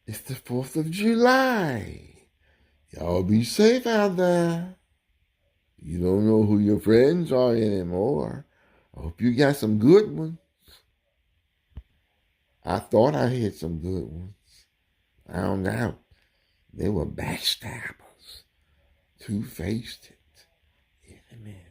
It's the 4th of July. Y'all be safe out there. You don't know who your friends are anymore. I hope you got some good ones. I thought I had some good ones. Found out they were backstabbers, two-faced enemies.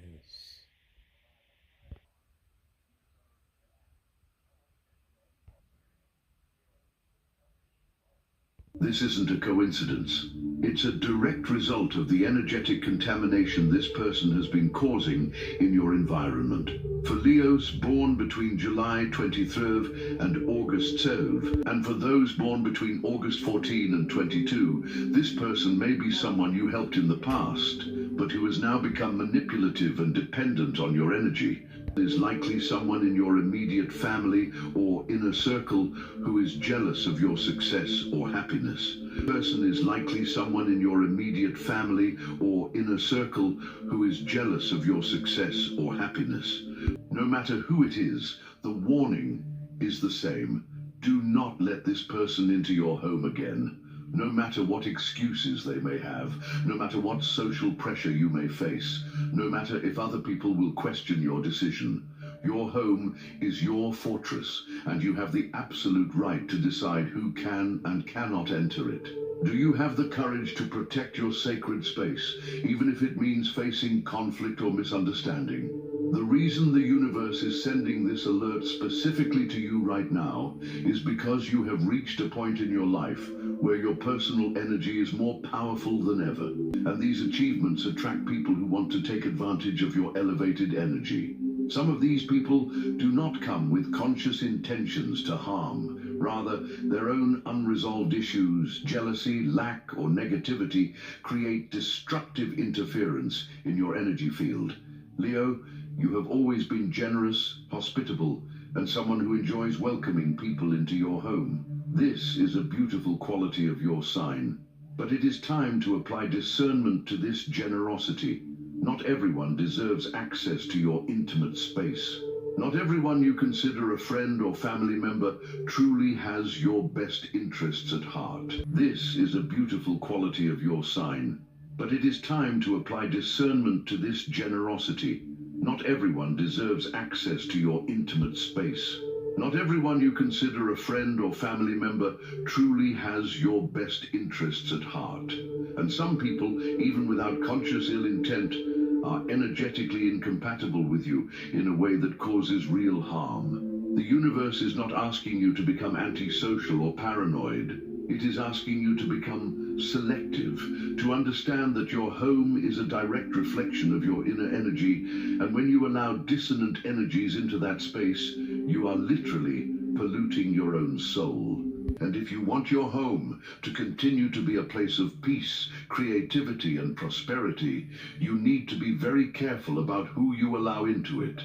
This isn't a coincidence. It's a direct result of the energetic contamination this person has been causing in your environment. For Leos born between July 23rd and August 12th, and for those born between August 14 and 22, this person may be someone you helped in the past, but who has now become manipulative and dependent on your energy. Is likely someone in your immediate family or inner circle who is jealous of your success or happiness. Person is likely someone in your immediate family or inner circle who is jealous of your success or happiness. No matter who it is, the warning is the same. Do not let this person into your home again. No matter what excuses they may have, no matter what social pressure you may face, no matter if other people will question your decision, your home is your fortress, and you have the absolute right to decide who can and cannot enter it. Do you have the courage to protect your sacred space, even if it means facing conflict or misunderstanding? The reason the universe is sending this alert specifically to you right now is because you have reached a point in your life where your personal energy is more powerful than ever, and these achievements attract people who want to take advantage of your elevated energy. Some of these people do not come with conscious intentions to harm. Rather, their own unresolved issues, jealousy, lack, or negativity create destructive interference in your energy field. Leo, you have always been generous, hospitable, and someone who enjoys welcoming people into your home. This is a beautiful quality of your sign, but it is time to apply discernment to this generosity. Not everyone deserves access to your intimate space. Not everyone you consider a friend or family member truly has your best interests at heart. This is a beautiful quality of your sign, but it is time to apply discernment to this generosity. Not everyone deserves access to your intimate space. Not everyone you consider a friend or family member truly has your best interests at heart. And some people, even without conscious ill intent, are energetically incompatible with you in a way that causes real harm. The universe is not asking you to become antisocial or paranoid. It is asking you to become selective, to understand that your home is a direct reflection of your inner energy, and when you allow dissonant energies into that space, you are literally polluting your own soul. And if you want your home to continue to be a place of peace, creativity, and prosperity, you need to be very careful about who you allow into it.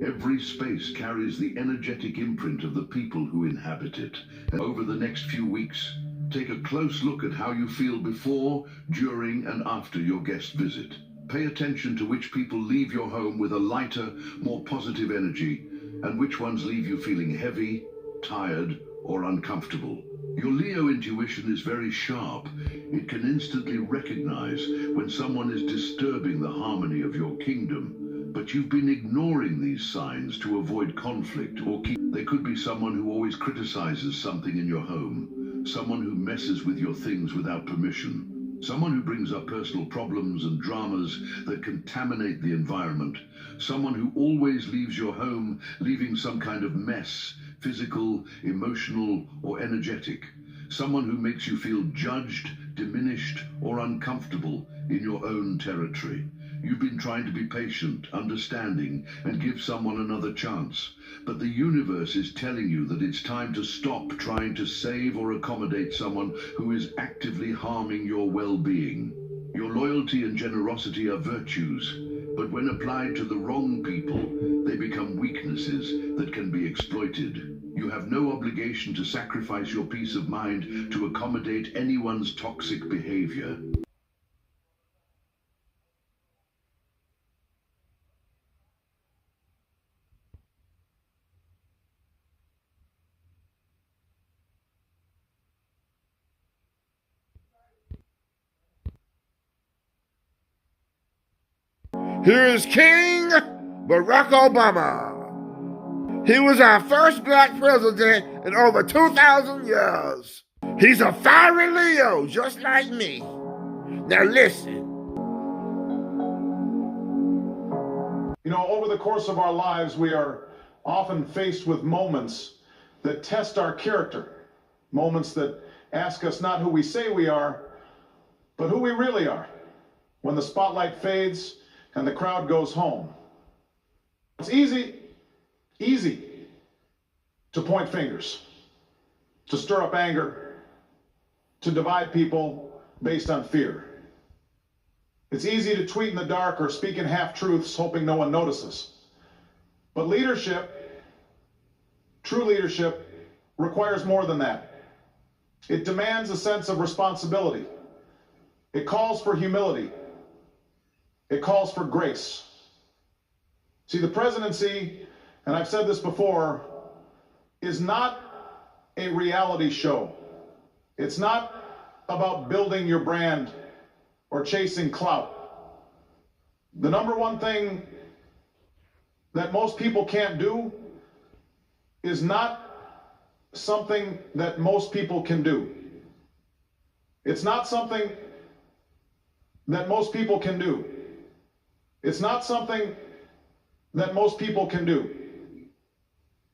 Every space carries the energetic imprint of the people who inhabit it. And over the next few weeks, take a close look at how you feel before, during, and after your guest visit. Pay attention to which people leave your home with a lighter, more positive energy, and which ones leave you feeling heavy, tired, or uncomfortable. Your Leo intuition is very sharp. It can instantly recognize when someone is disturbing the harmony of your kingdom, but you've been ignoring these signs to avoid conflict or keep. They could be someone who always criticizes something in your home, someone who messes with your things without permission, someone who brings up personal problems and dramas that contaminate the environment, someone who always leaves your home leaving some kind of mess, physical, emotional, or energetic. Someone who makes you feel judged, diminished, or uncomfortable in your own territory. You've been trying to be patient, understanding, and give someone another chance. But the universe is telling you that it's time to stop trying to save or accommodate someone who is actively harming your well-being. Your loyalty and generosity are virtues, but when applied to the wrong people, they become weaknesses that can be exploited. You have no obligation to sacrifice your peace of mind to accommodate anyone's toxic behavior. Here is King Barack Obama. He was our first black president in over 2,000 years. He's a fiery Leo, just like me. Now listen. You know, over the course of our lives, we are often faced with moments that test our character. Moments that ask us not who we say we are, but who we really are. When the spotlight fades and the crowd goes home. It's easy to point fingers, to stir up anger, to divide people based on fear. It's easy to tweet in the dark or speak in half-truths hoping no one notices. But leadership, true leadership, requires more than that. It demands a sense of responsibility. It calls for humility. It calls for grace. See, the presidency, and I've said this before, is not a reality show. It's not about building your brand or chasing clout. The number one thing that most people can't do is not something that most people can do. It's not something that most people can do. It's not something that most people can do.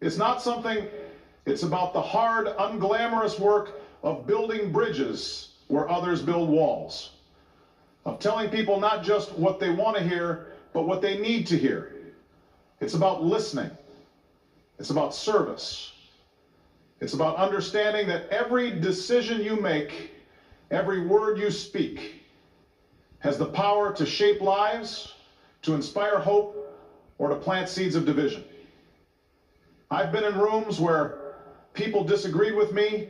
It's not something, it's about the hard, unglamorous work of building bridges where others build walls. Of telling people not just what they want to hear, but what they need to hear. It's about listening. It's about service. It's about understanding that every decision you make, every word you speak, has the power to shape lives, to inspire hope, or to plant seeds of division. I've been in rooms where people disagreed with me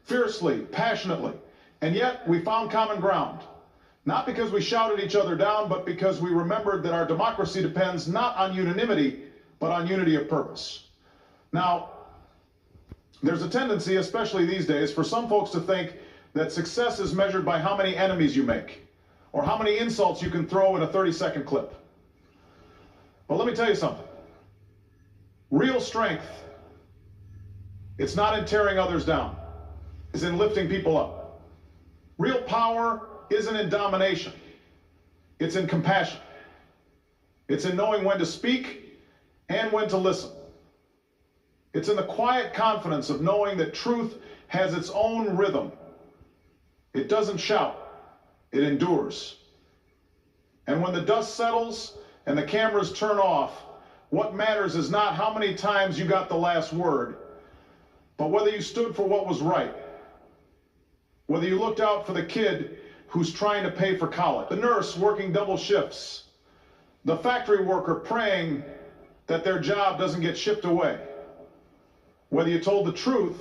fiercely, passionately, and yet we found common ground. Not because we shouted each other down, but because we remembered that our democracy depends not on unanimity, but on unity of purpose. Now, there's a tendency, especially these days, for some folks to think that success is measured by how many enemies you make, or how many insults you can throw in a 30-second clip. But let me tell you something. Real strength, it's not in tearing others down. It's in lifting people up. Real power isn't in domination. It's in compassion. It's in knowing when to speak and when to listen. It's in the quiet confidence of knowing that truth has its own rhythm. It doesn't shout. It endures. And when the dust settles and the cameras turn off, what matters is not how many times you got the last word, but whether you stood for what was right. Whether you looked out for the kid who's trying to pay for college, the nurse working double shifts, the factory worker praying that their job doesn't get shipped away. Whether you told the truth,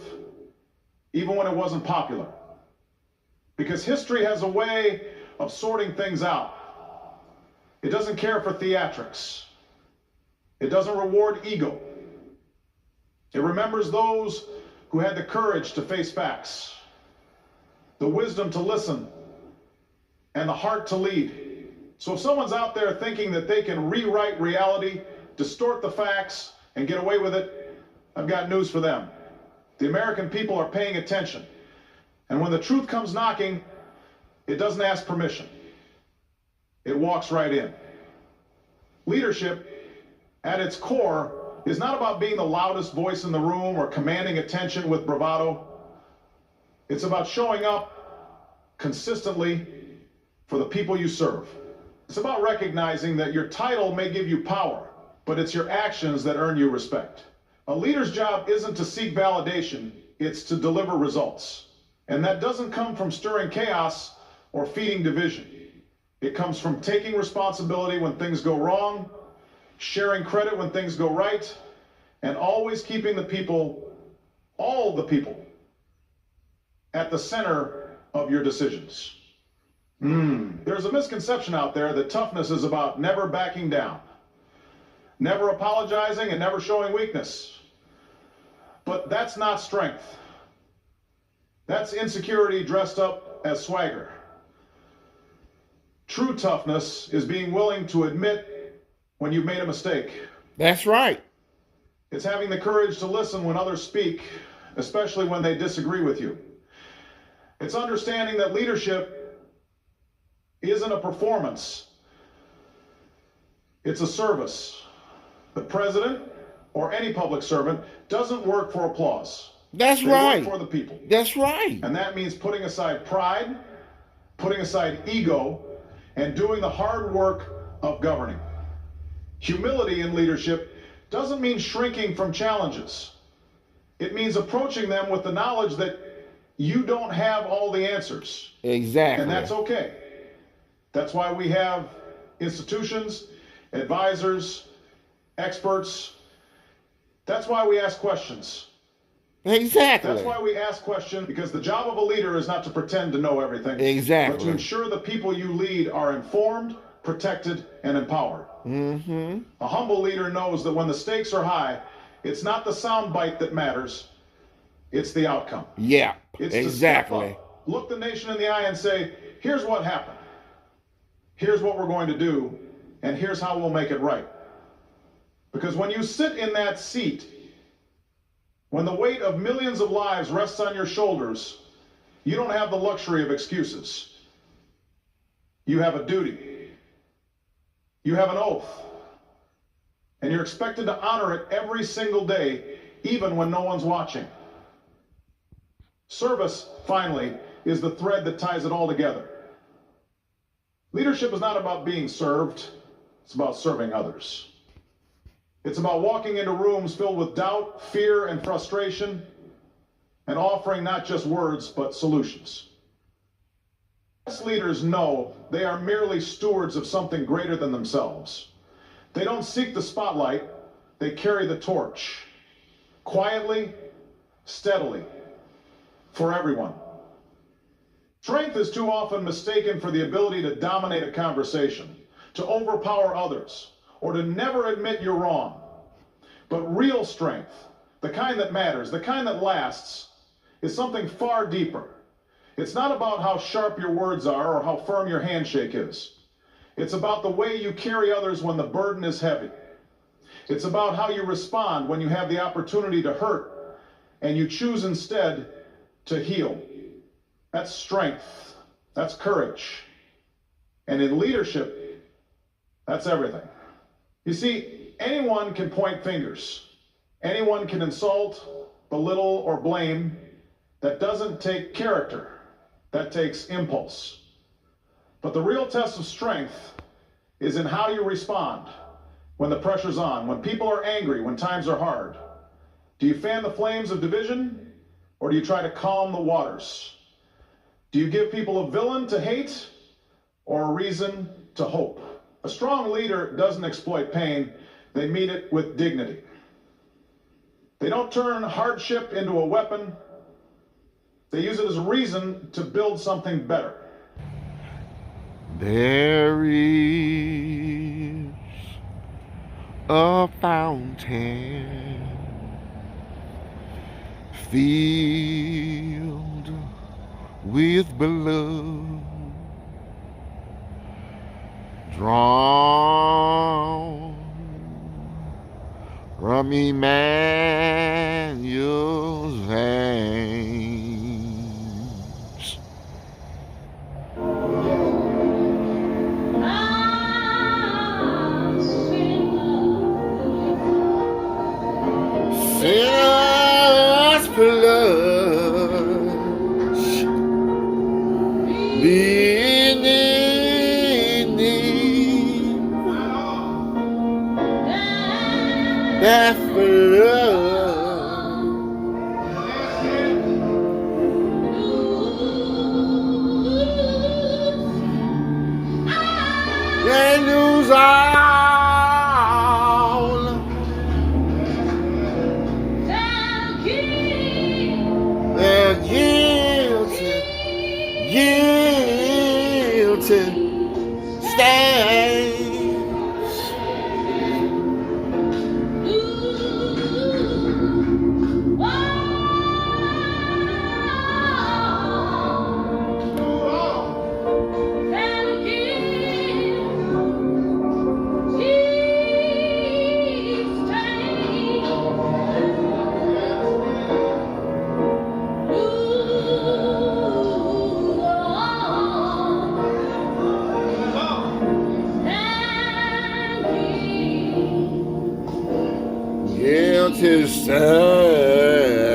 even when it wasn't popular. Because history has a way of sorting things out. It doesn't care for theatrics. It doesn't reward ego. It remembers those who had the courage to face facts, the wisdom to listen, and the heart to lead. So if someone's out there thinking that they can rewrite reality, distort the facts, and get away with it, I've got news for them. The American people are paying attention. And when the truth comes knocking, it doesn't ask permission. It walks right in. Leadership, at its core, is not about being the loudest voice in the room or commanding attention with bravado. It's about showing up consistently for the people you serve. It's about recognizing that your title may give you power, but it's your actions that earn you respect. A leader's job isn't to seek validation, it's to deliver results. And that doesn't come from stirring chaos or feeding division. It comes from taking responsibility when things go wrong, sharing credit when things go right, and always keeping the people, all the people, at the center of your decisions. There's a misconception out there that toughness is about never backing down, never apologizing, and never showing weakness. But that's not strength. That's insecurity dressed up as swagger. True toughness is being willing to admit when you've made a mistake. That's right. It's having the courage to listen when others speak, especially when they disagree with you. It's understanding that leadership isn't a performance, it's a service. The president or any public servant doesn't work for applause. That's They right. work for the people. That's right. And that means putting aside pride, putting aside ego, and doing the hard work of governing. Humility in leadership doesn't mean shrinking from challenges. It means approaching them with the knowledge that you don't have all the answers. Exactly. And that's okay. That's why we have institutions, advisors, experts. That's why we ask questions. Exactly. That's why we ask questions, because the job of a leader is not to pretend to know everything, Exactly. but to ensure the people you lead are informed, protected, and empowered. Mm-hmm. A humble leader knows that when the stakes are high, it's not the soundbite that matters, it's the outcome. Yeah. It's to Exactly. step up, look the nation in the eye and say, here's what happened. Here's what we're going to do, and here's how we'll make it right. Because when you sit in that seat, when the weight of millions of lives rests on your shoulders, you don't have the luxury of excuses. You have a duty. You have an oath. And you're expected to honor it every single day, even when no one's watching. Service, finally, is the thread that ties it all together. Leadership is not about being served, it's about serving others. It's about walking into rooms filled with doubt, fear, and frustration, and offering not just words, but solutions. Best leaders know they are merely stewards of something greater than themselves. They don't seek the spotlight, they carry the torch. Quietly, steadily, for everyone. Strength is too often mistaken for the ability to dominate a conversation, to overpower others, or to never admit you're wrong. But real strength, the kind that matters, the kind that lasts, is something far deeper. It's not about how sharp your words are or how firm your handshake is. It's about the way you carry others when the burden is heavy. It's about how you respond when you have the opportunity to hurt and you choose instead to heal. That's strength. That's courage. And in leadership, that's everything. You see, anyone can point fingers. Anyone can insult, belittle, or blame. That doesn't take character. That takes impulse. But the real test of strength is in how you respond when the pressure's on, when people are angry, when times are hard. Do you fan the flames of division, or do you try to calm the waters? Do you give people a villain to hate, or a reason to hope? A strong leader doesn't exploit pain, they meet it with dignity. They don't turn hardship into a weapon, they use it as a reason to build something better. There is a fountain filled with blood, drawn from Emmanuel's veins. Sinner's flush beneath that flood. They lose all their guilty stains. to say.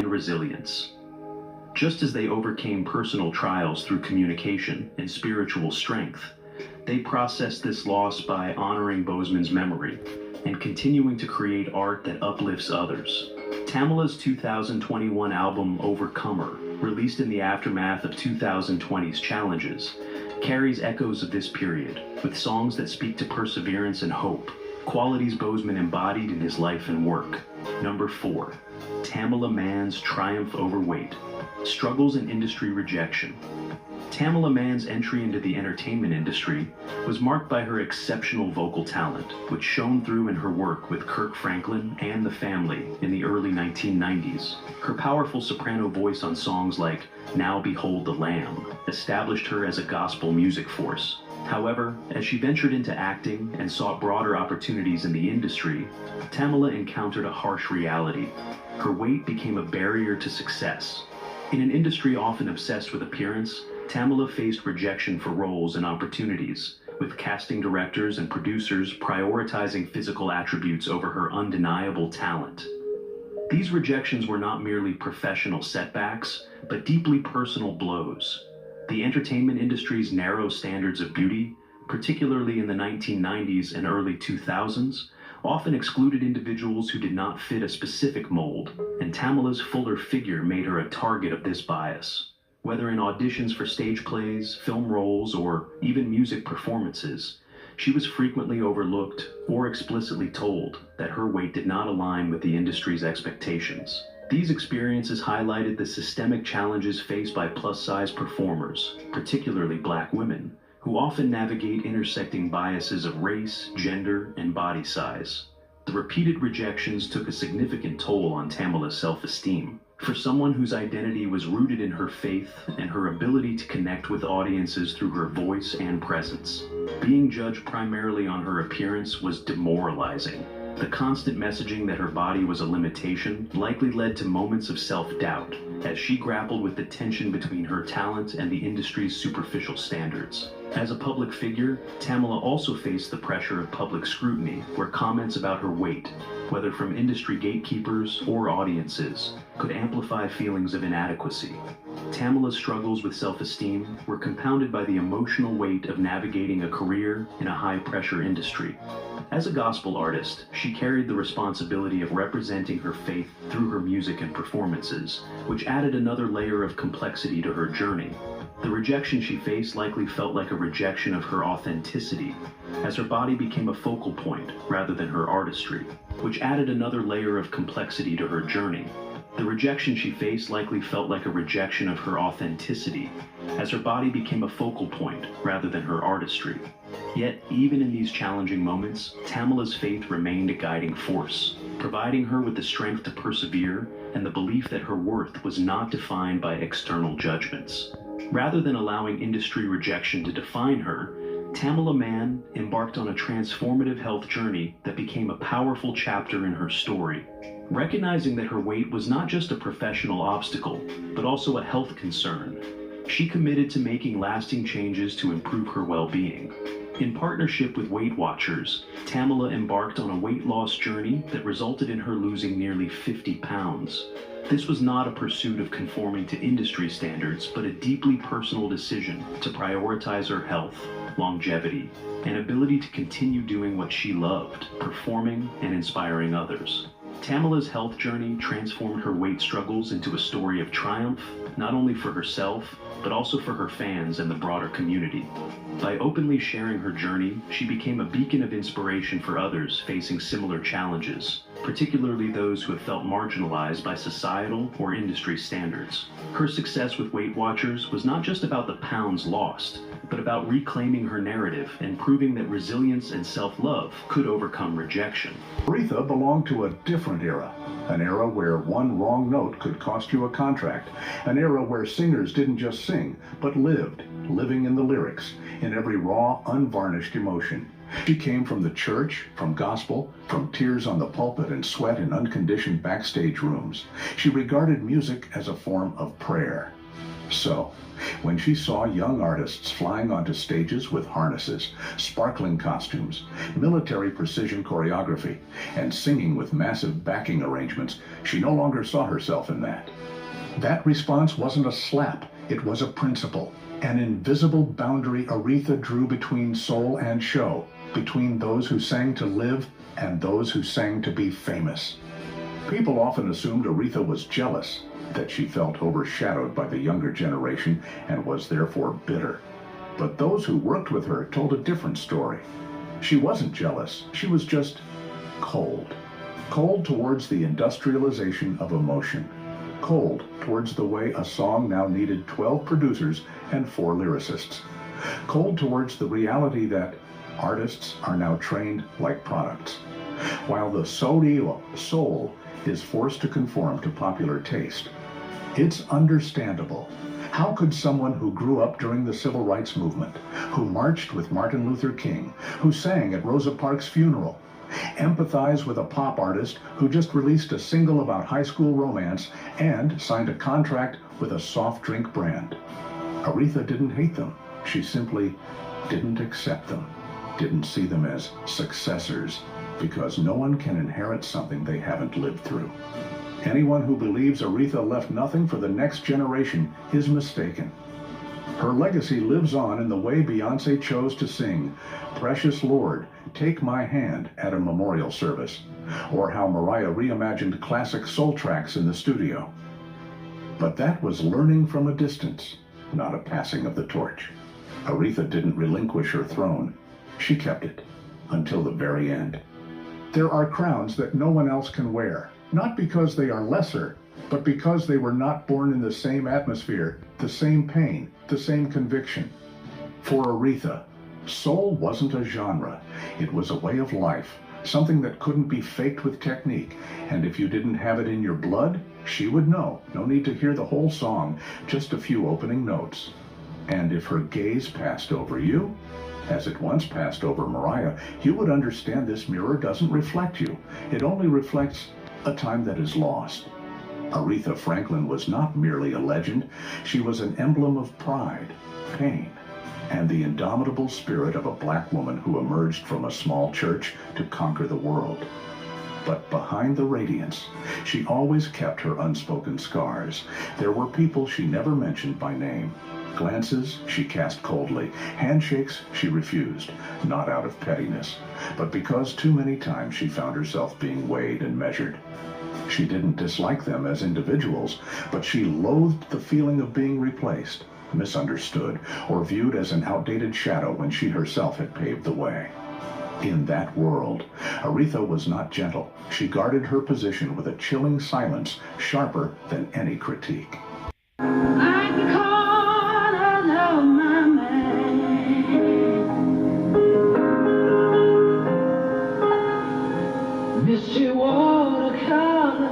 Resilience. Just as they overcame personal trials through communication and spiritual strength, they processed this loss by honoring Bozeman's memory and continuing to create art that uplifts others. Tamila's 2021 album Overcomer, released in the aftermath of 2020's challenges, carries echoes of this period, with songs that speak to perseverance and hope, qualities Bozeman embodied in his life and work. Number 4. Tamila Mann's triumph over weight. Struggles in industry rejection. Tamila Mann's entry into the entertainment industry was marked by her exceptional vocal talent, which shone through in her work with Kirk Franklin and The Family in the early 1990s. Her powerful soprano voice on songs like Now Behold the Lamb established her as a gospel music force. However, as she ventured into acting and sought broader opportunities in the industry, Tamila encountered a harsh reality. Her weight became a barrier to success. In an industry often obsessed with appearance, Tamila faced rejection for roles and opportunities, with casting directors and producers prioritizing physical attributes over her undeniable talent. These rejections were not merely professional setbacks, but deeply personal blows. The entertainment industry's narrow standards of beauty, particularly in the 1990s and early 2000s, often excluded individuals who did not fit a specific mold, and Tamila's fuller figure made her a target of this bias. Whether in auditions for stage plays, film roles, or even music performances, she was frequently overlooked or explicitly told that her weight did not align with the industry's expectations. These experiences highlighted the systemic challenges faced by plus-size performers, particularly Black women, who often navigate intersecting biases of race, gender, and body size. The repeated rejections took a significant toll on Tamila's self-esteem. For someone whose identity was rooted in her faith and her ability to connect with audiences through her voice and presence, being judged primarily on her appearance was demoralizing. The constant messaging that her body was a limitation likely led to moments of self-doubt as she grappled with the tension between her talent and the industry's superficial standards. As a public figure, Tamila also faced the pressure of public scrutiny, where comments about her weight, whether from industry gatekeepers or audiences, could amplify feelings of inadequacy. Tamila's struggles with self-esteem were compounded by the emotional weight of navigating a career in a high-pressure industry. As a gospel artist, she carried the responsibility of representing her faith through her music and performances, which added another layer of complexity to her journey. The rejection she faced likely felt like a rejection of her authenticity, as her body became a focal point rather than her artistry, which added another layer of complexity to her journey. The rejection she faced likely felt like a rejection of her authenticity, as her body became a focal point rather than her artistry. Yet, even in these challenging moments, Tamila's faith remained a guiding force, providing her with the strength to persevere and the belief that her worth was not defined by external judgments. Rather than allowing industry rejection to define her, Tamila Mann embarked on a transformative health journey that became a powerful chapter in her story. Recognizing that her weight was not just a professional obstacle, but also a health concern, she committed to making lasting changes to improve her well-being. In partnership with Weight Watchers, Tamala embarked on a weight loss journey that resulted in her losing nearly 50 pounds. This was not a pursuit of conforming to industry standards, but a deeply personal decision to prioritize her health, longevity, and ability to continue doing what she loved, performing and inspiring others. Tamala's health journey transformed her weight struggles into a story of triumph, not only for herself, but also for her fans and the broader community. By openly sharing her journey, she became a beacon of inspiration for others facing similar challenges, particularly those who have felt marginalized by societal or industry standards. Her success with Weight Watchers was not just about the pounds lost, but about reclaiming her narrative and proving that resilience and self-love could overcome rejection. Aretha belonged to a different era, an era where one wrong note could cost you a contract, an era where singers didn't just sing, but lived, living in the lyrics, in every raw, unvarnished emotion. She came from the church, from gospel, from tears on the pulpit and sweat in unconditioned backstage rooms. She regarded music as a form of prayer. So, when she saw young artists flying onto stages with harnesses, sparkling costumes, military precision choreography, and singing with massive backing arrangements, she no longer saw herself in that. That response wasn't a slap, it was a principle. An invisible boundary Aretha drew between soul and show, between those who sang to live and those who sang to be famous. People often assumed Aretha was jealous, that she felt overshadowed by the younger generation and was therefore bitter. But those who worked with her told a different story. She wasn't jealous, she was just cold. Cold towards the industrialization of emotion. Cold towards the way a song now needed 12 producers and 4 lyricists. Cold towards the reality that artists are now trained like products. While the soul is forced to conform to popular taste, it's understandable. How could someone who grew up during the Civil Rights Movement, who marched with Martin Luther King, who sang at Rosa Parks' funeral, empathize with a pop artist who just released a single about high school romance and signed a contract with a soft drink brand? Aretha didn't hate them. She simply didn't accept them, didn't see them as successors, because no one can inherit something they haven't lived through. Anyone who believes Aretha left nothing for the next generation is mistaken. Her legacy lives on in the way Beyoncé chose to sing "Precious Lord, Take My Hand" at a memorial service, or how Mariah reimagined classic soul tracks in the studio. But that was learning from a distance, not a passing of the torch. Aretha didn't relinquish her throne. She kept it until the very end. There are crowns that no one else can wear, not because they are lesser, but because they were not born in the same atmosphere, the same pain, the same conviction. For Aretha, soul wasn't a genre. It was a way of life, something that couldn't be faked with technique. And if you didn't have it in your blood, she would know. No need to hear the whole song, just a few opening notes. And if her gaze passed over you, as it once passed over Mariah, you would understand this mirror doesn't reflect you. It only reflects a time that is lost. Aretha Franklin was not merely a legend. She was an emblem of pride, pain, and the indomitable spirit of a black woman who emerged from a small church to conquer the world. But behind the radiance, she always kept her unspoken scars. There were people she never mentioned by name. Glances she cast coldly, handshakes she refused, not out of pettiness, but because too many times she found herself being weighed and measured. She didn't dislike them as individuals, but she loathed the feeling of being replaced, misunderstood, or viewed as an outdated shadow when she herself had paved the way. In that world, Aretha was not gentle. She guarded her position with a chilling silence, sharper than any critique. Mr. Watercolor,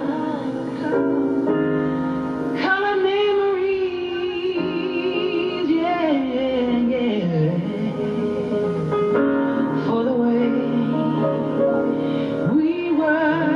color memories, yeah, yeah, for the way we were.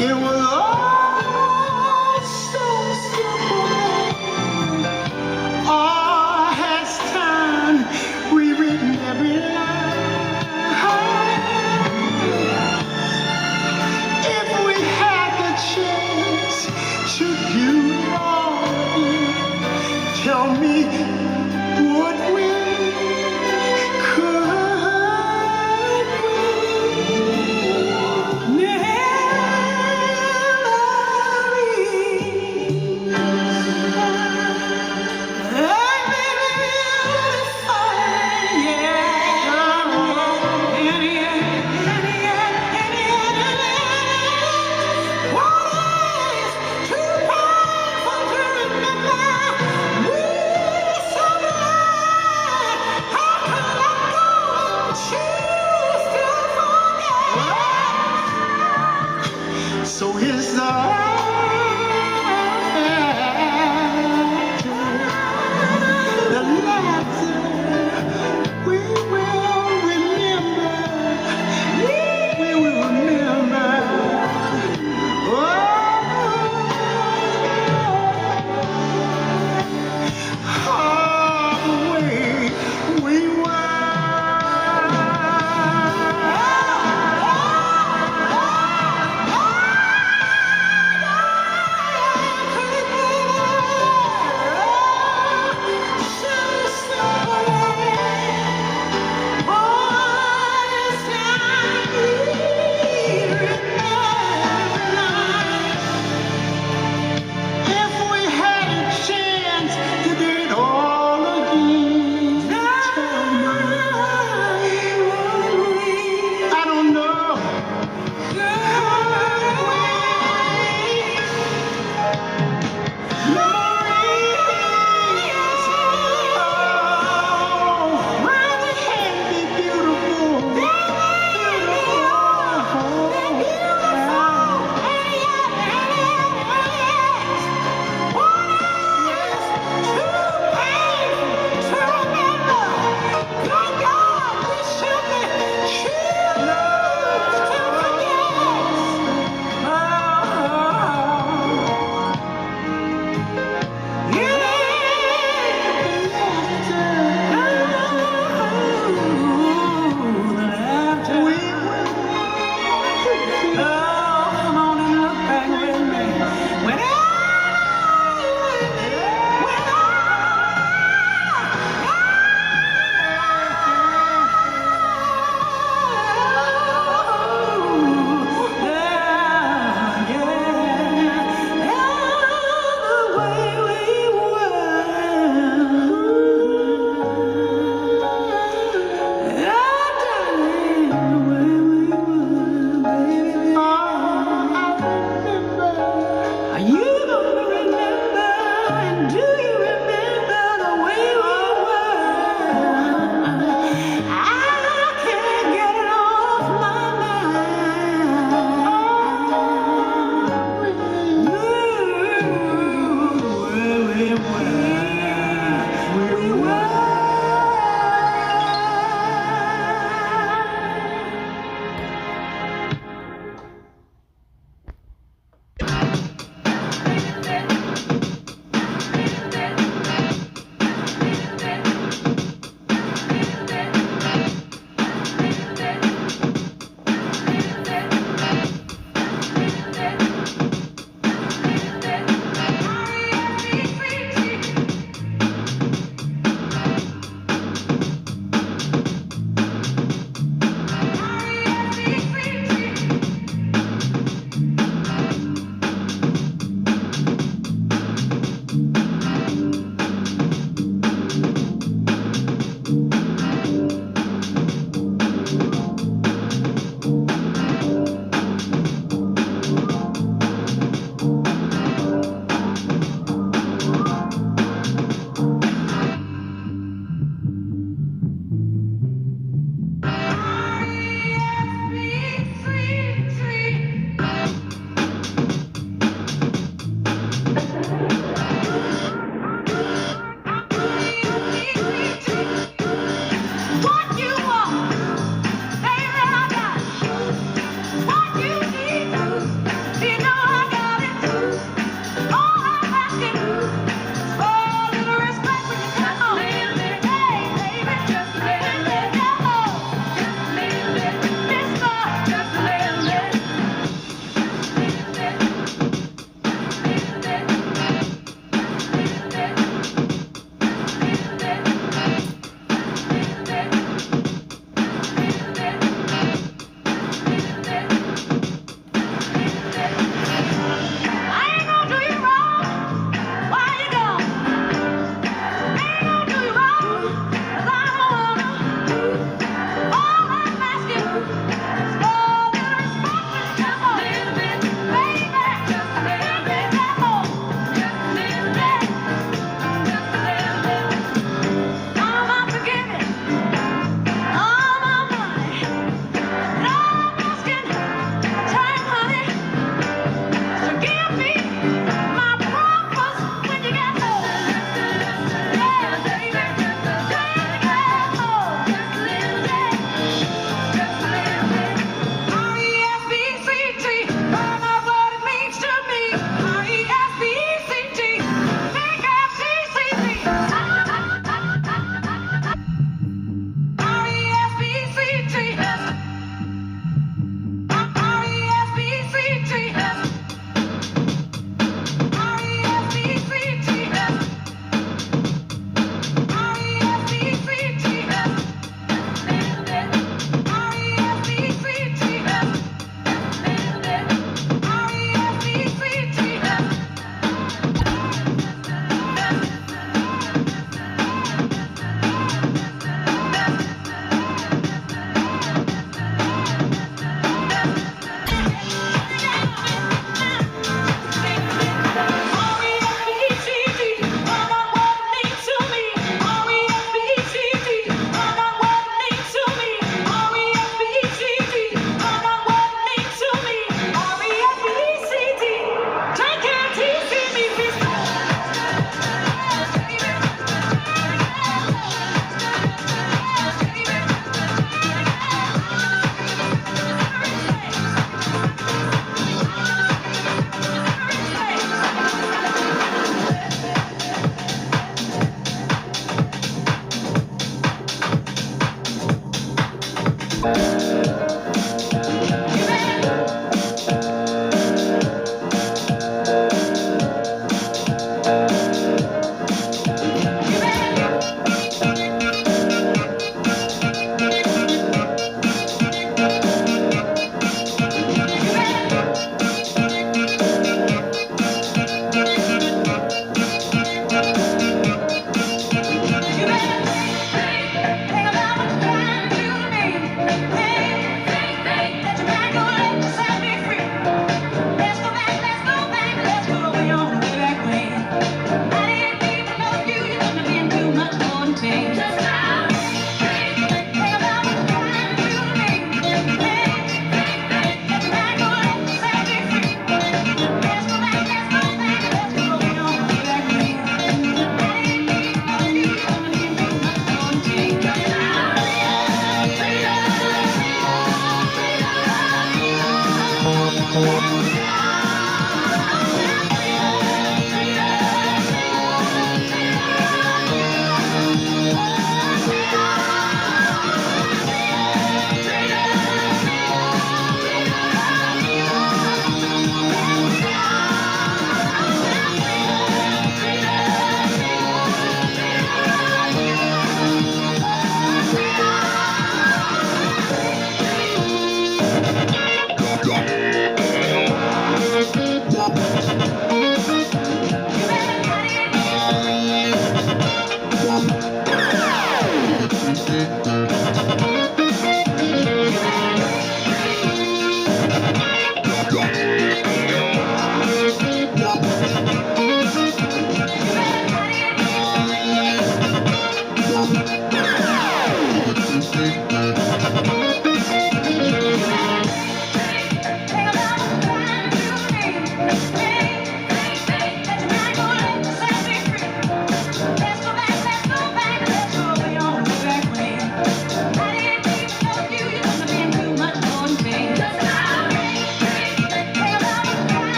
It was all so simple. All has time rewritten every line. If we had the chance to do it all again, tell me, would we? Could we? Never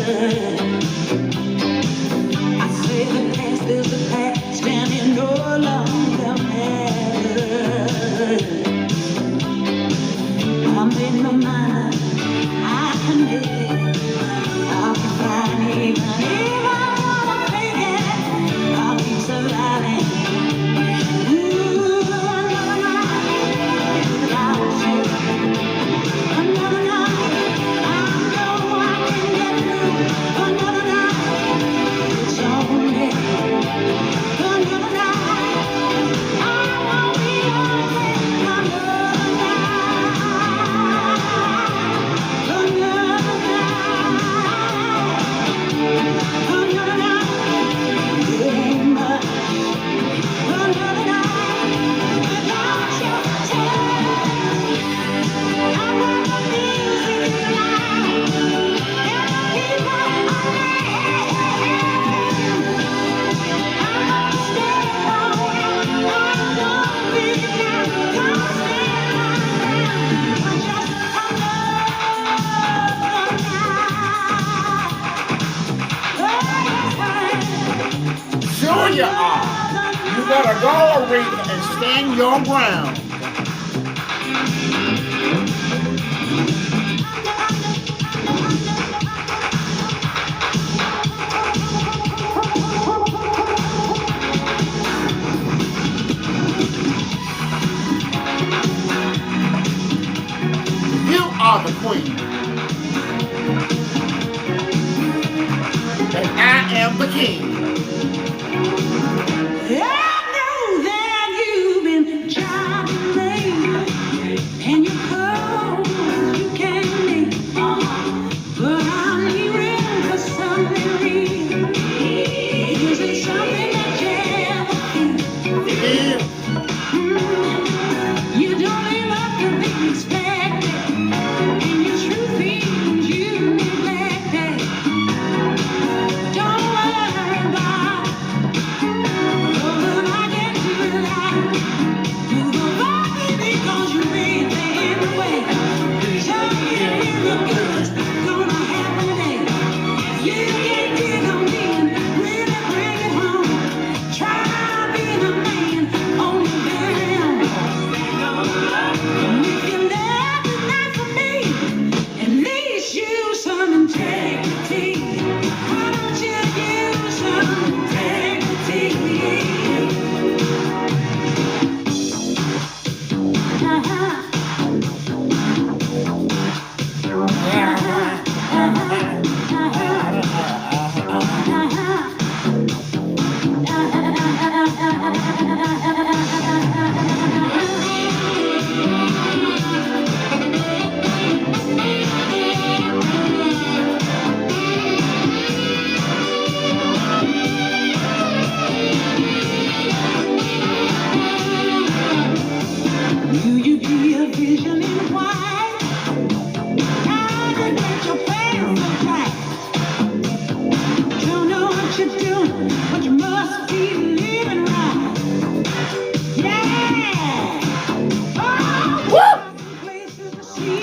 I say the past is the past and it no longer matters. I made my mind, I can make it. I'll be fine even if I wanna fake it. I'll keep surviving. Ooh, another night without you. Another night, I know I can get through. Another night, it's only another night. I won't be lonely. Another Sure you are. You better go, Aretha, and stand your ground. You are the queen. And I am the king. I know that you've been trying to make, and you close you can't make. But I'm hearing for something real. Is it something that you ever feel? You don't live up to be expected, and your true feelings you neglected. Don't worry about it. Integrity. Why don't you use some integrity? Will you be a vision in white? How to get your plans so tight? Don't know what you're doing, but you must be living right. Yeah! Oh, some places to see.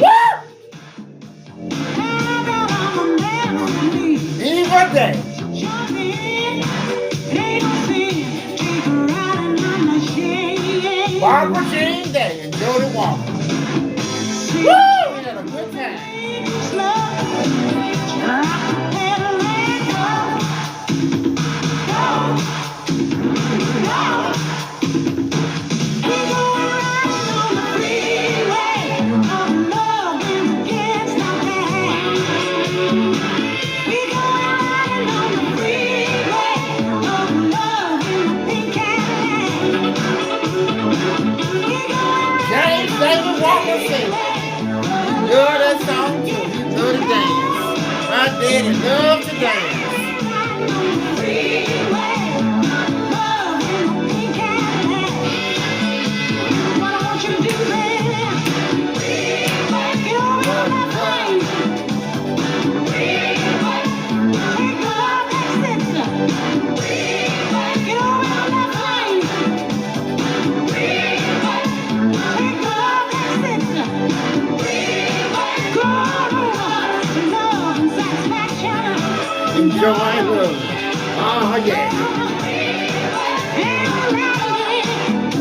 How about all the maps to leave? Either day. Jump in, it ain't no sin. Take a ride in my machine. Barbara Jean Day and Jody Walker. See, Woo! We had a good time. slow. Drop the pedal and go. Go. Go. We're going riding on the freeway of love and against our back. We're going riding on the freeway of love in the pink Cadillac. We're going James David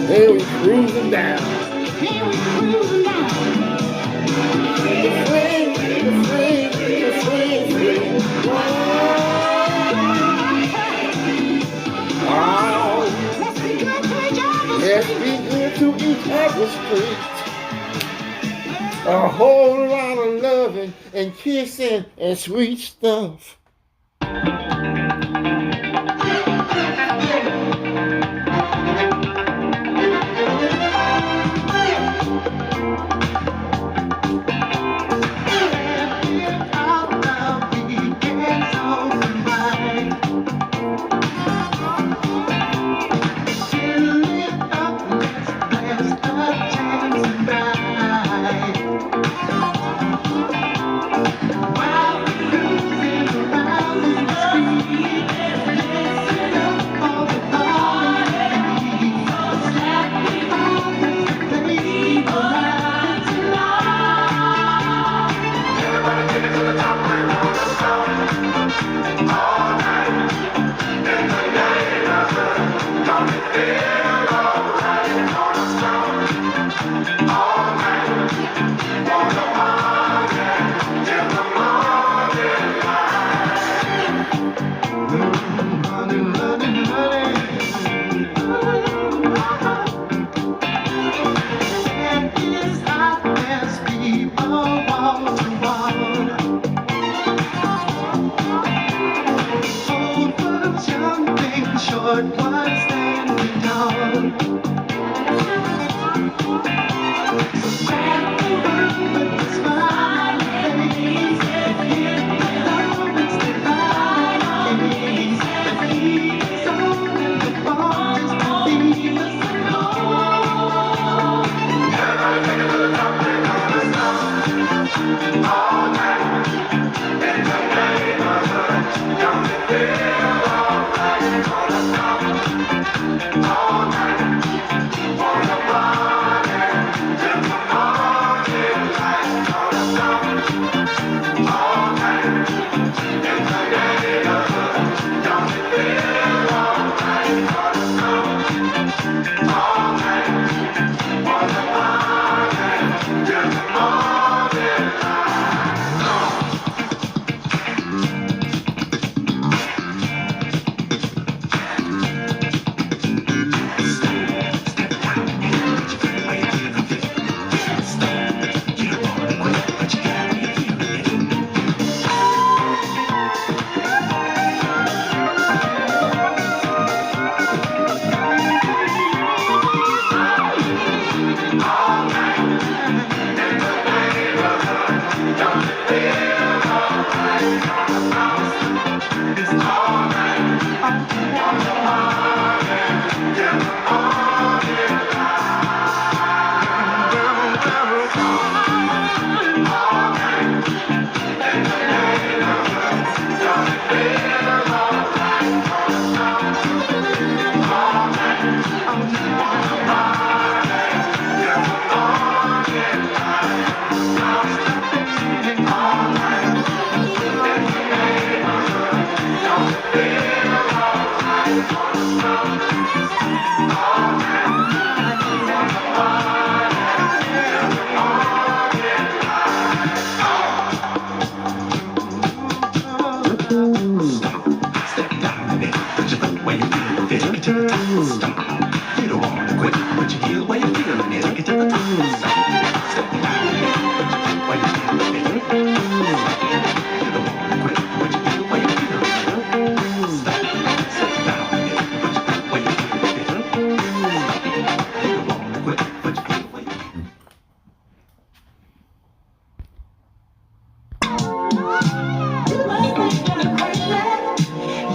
Hey, we cruising down. The free, the free, the free, free. Oh, let's be good to each other's street. A whole lot of loving and kissing and sweet stuff.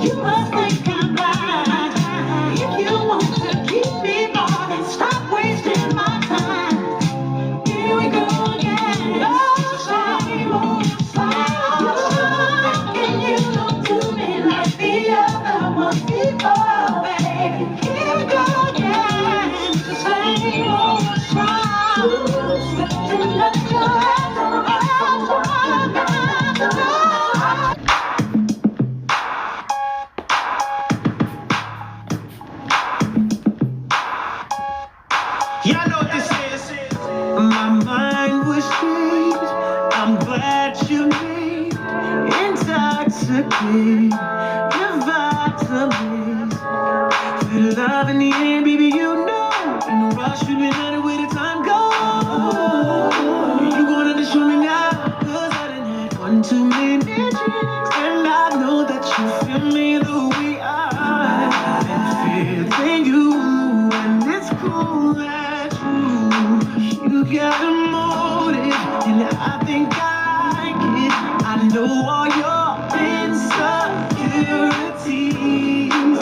You must think I'm blind if you want to me, your vibe to me. Sweet love in the end, baby, you know. In a rush, you been at it where the time goes. You gonna show me now, 'cause I done had one too many drinks, and I know that you feel me the way I've been feeling you, and it's cool that you got a motive, and I think I like it. I know all your insecurities.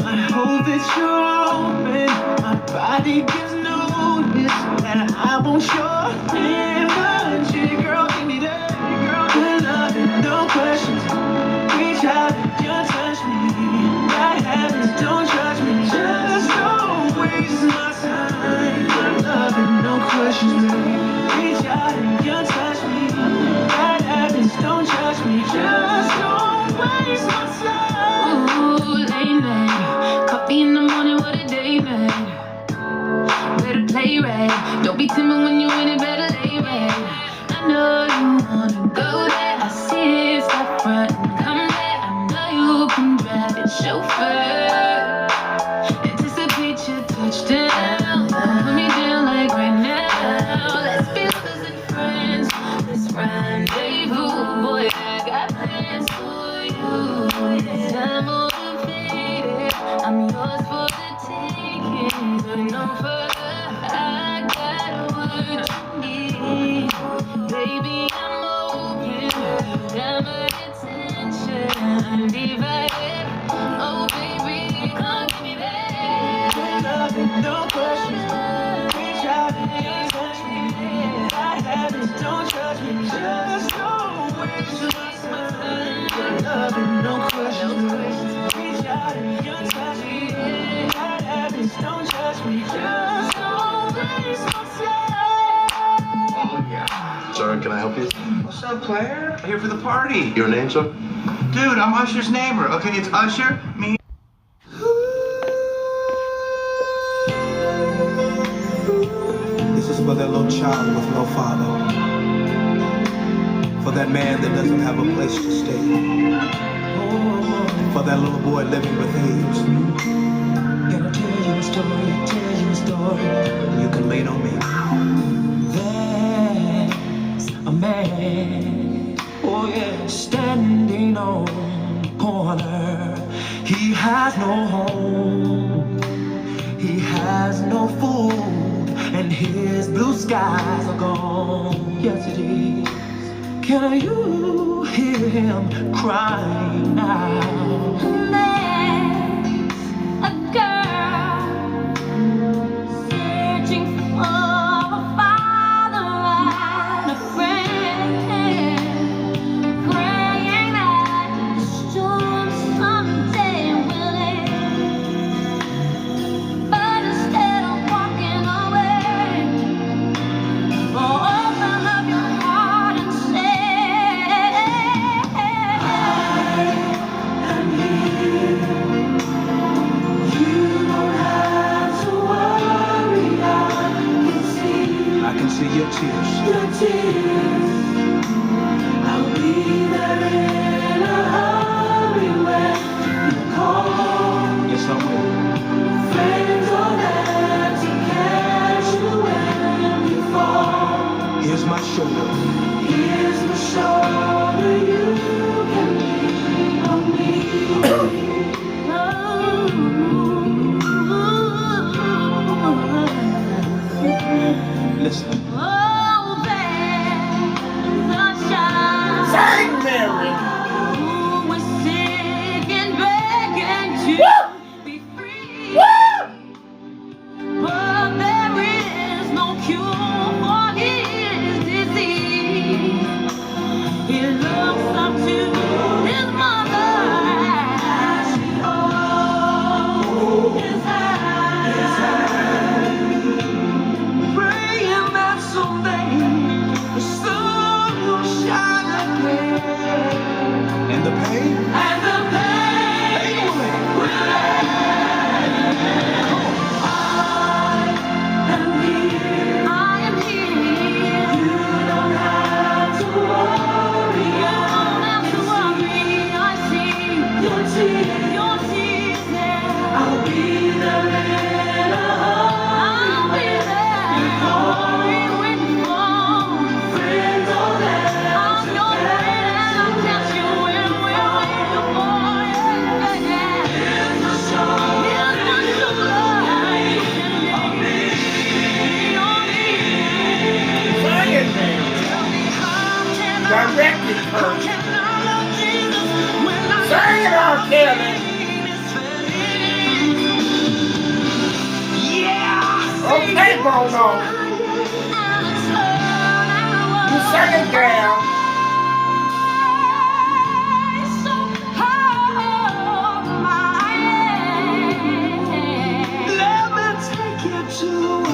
I hope that you're open. My body gives notice that I want your energy. Girl, give me that. Good love and no questions. Reach out and just touch me. That happens, don't judge me. Just don't waste my time. Good love and no questions, baby. Reach out and just touch me. That happens, don't judge me. Just don't waste my time. Ooh, late night, coffee in the morning, what a day night. Better play right, don't be timid when you in it, better lay right. I know you wanna go there, I see it, stop front and come back. I know you can drive it, chauffeur. Anticipate your touchdown, put me down like right now. Let's be lovers and friends, let's rendezvous. Boy, I got plans for you. Yes, I'm motivated, I'm yours for the taking. But no further, I got what you need. Baby, I'm open, got my attention undivided. Oh baby, come give me that. Good love and no questions. Reach out and touch me. I have it, don't judge me. Just don't waste my time. Good love and no questions. Reach out and touch me. I have it, don't judge me. Just don't waste my time. Oh, yeah. Sir, can I help you? What's up, player? I'm here for the party. Your name, sir? Dude, I'm Usher's neighbor. Okay, it's Usher, me. This is for that little child with no father. For that man that doesn't have a place to stay. For that little boy living with AIDS. Can I tell you a story? Tell you a story. You can lean on me. There's a man, oh yeah, standing on the corner. He has no home, he has no food, and his blue skies are gone. Yes, it is. Can you hear him crying now? There's a girl searching for a father and a friend, praying that the storm someday will end. But instead of walking away, open up your heart and say, I can see your tears. I'll be there in a hurry when you call. Yes, I will. Friends are there to catch you when you fall. Here's my shoulder. Here's my shoulder, you can lean on me. Listen. oh, there's on off. You sing it, girl. Let me take you to a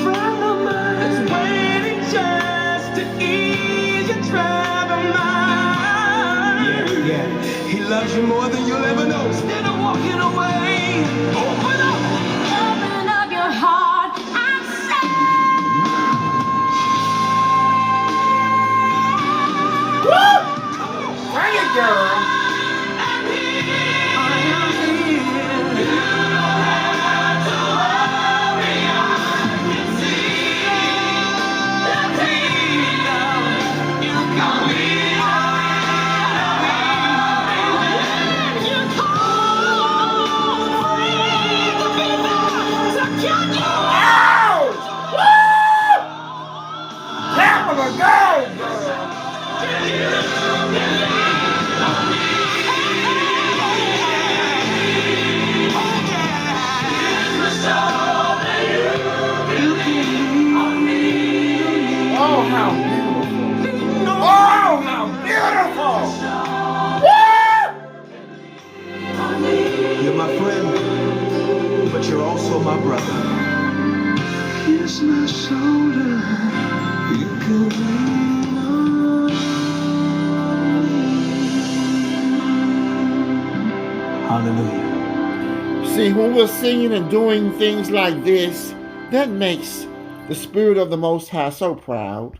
friend of mine is waiting just to ease your troubled mind. Yeah, he loves you more than you'll ever know. Instead of walking away, open up your heart and say, Woo! Sing it, girl. Pamela, go, girl. Oh, how beautiful. Oh, how beautiful. Woo! You're my friend, but you're also my brother. kiss my shoulder. You can lean on. Hallelujah. See, when we're singing and doing things like this, that makes the Spirit of the Most High so proud.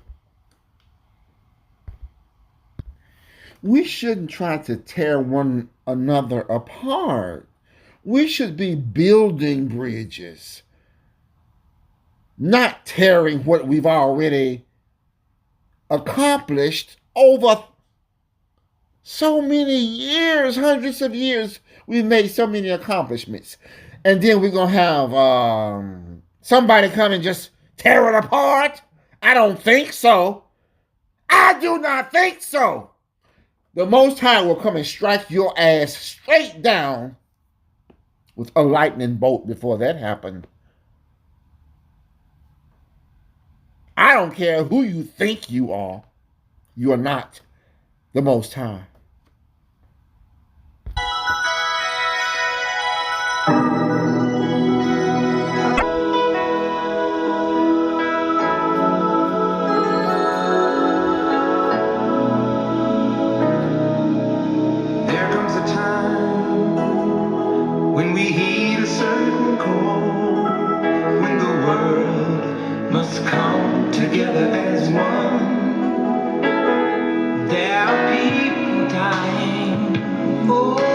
We shouldn't try to tear one another apart. We should be building bridges, not tearing what we've already accomplished over so many years, hundreds of years. We've made so many accomplishments. And then we're going to have somebody come and just tear it apart? I don't think so. I do not think so. The Most High will come and strike your ass straight down with a lightning bolt before that happened. I don't care who you think you are. You are not the Most High. There comes a time when we heed a certain call, when the world must come together as one. There are people dying. Oh.